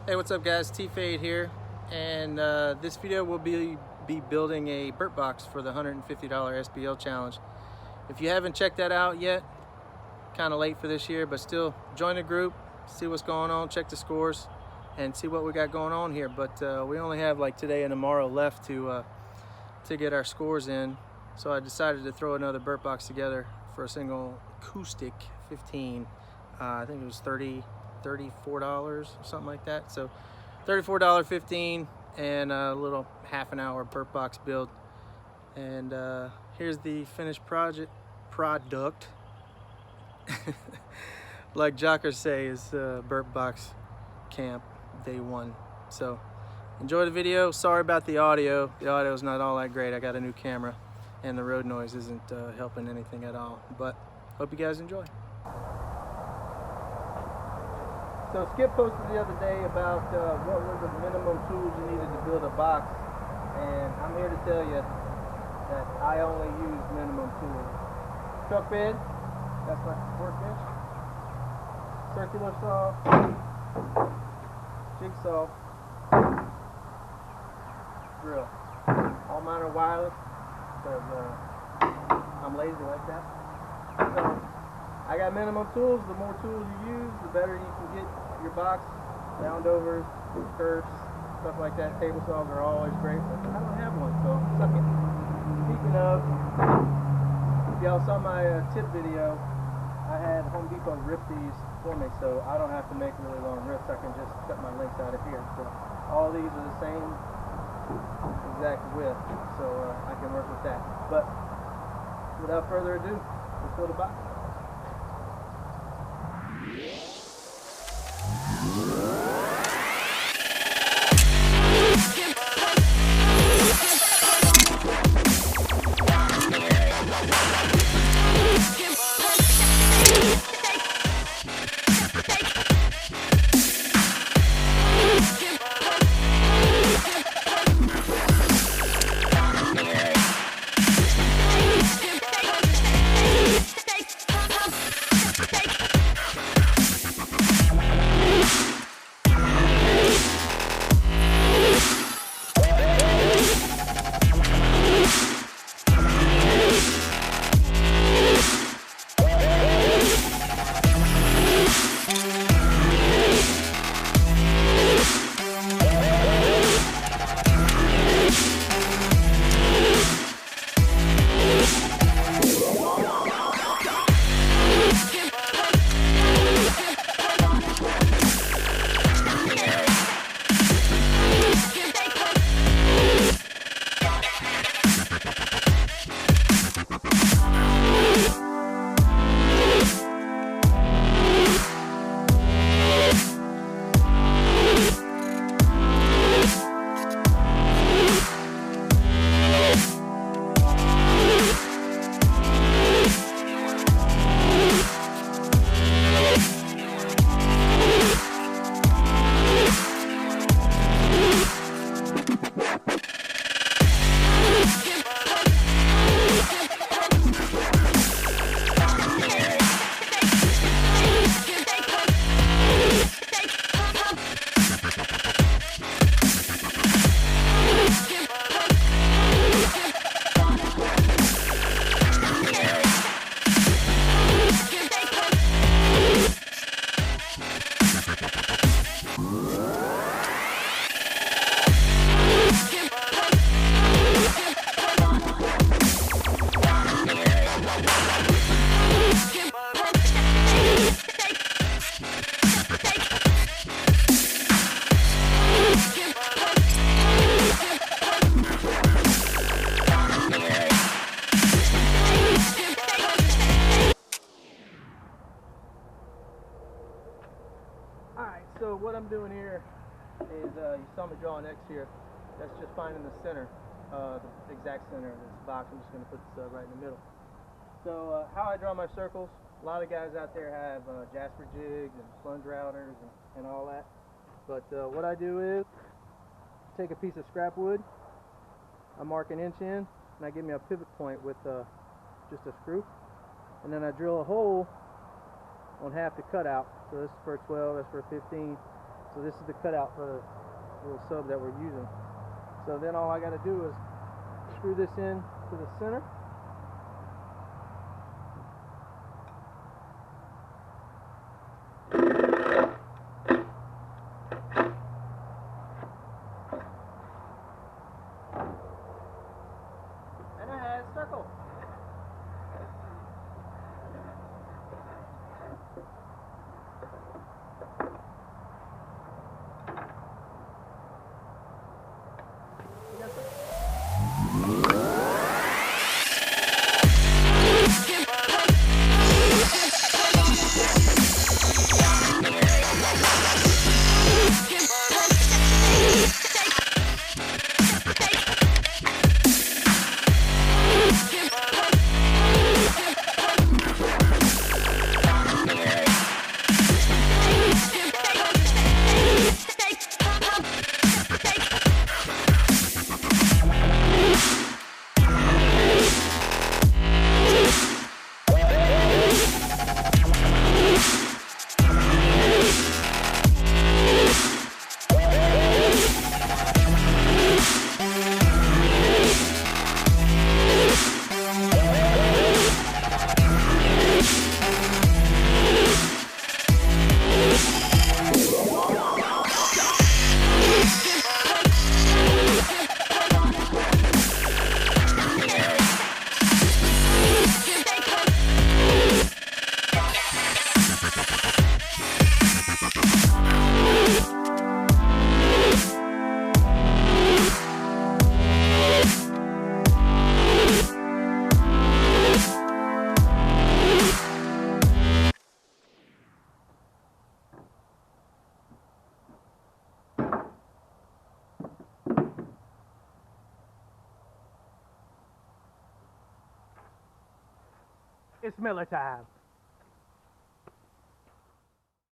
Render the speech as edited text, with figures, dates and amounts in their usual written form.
Hey, what's up guys? T-Fade here, and this video will be building a Burt box for the $150 SPL challenge. If you haven't checked that out yet, kind of late for this year, but still join the group, see what's going on, check the scores, and see what we got going on here. But we only have like today and tomorrow left to get our scores in, so I decided to throw another Burt box together for a single acoustic 15. I think it was $34 or something like that. So $34 15 and a little half an hour Burt box build. And here's the finished product. Like Jockers say, is Burt box camp day one. So enjoy the video. Sorry about the audio. The audio is not all that great. I got a new camera and the road noise isn't helping anything at all. But hope you guys enjoy. So Skip posted the other day about what were the minimum tools you needed to build a box, and I'm here to tell you that I only use minimum tools. Truck bed, that's my workbench. Circular saw, jigsaw, drill. All mine are wireless because I'm lazy like that. So I got minimum tools. The more tools you use, the better you can get your box. Roundovers, curves, stuff like that. Table saws are always great, but I don't have one, so suck it. Speaking of, if y'all saw my tip video, I had Home Depot rip these for me, so I don't have to make really long rips. I can just cut my links out of here. So all these are the same exact width, so I can work with that. But without further ado, let's build a box. Alright, so what I'm doing here is, you saw me draw an X here. That's just finding the center, the exact center of this box. I'm just going to put this right in the middle. So how I draw my circles, a lot of guys out there have Jasper jigs and plunge routers and all that. But what I do is take a piece of scrap wood, I mark an inch in, and I give me a pivot point with just a screw. And then I drill a hole on half the cutout. So this is for a 12, that's for a 15. So this is the cutout for the little sub that we're using. So then all I got to do is screw this in to the center. And it has circle. It's Miller time.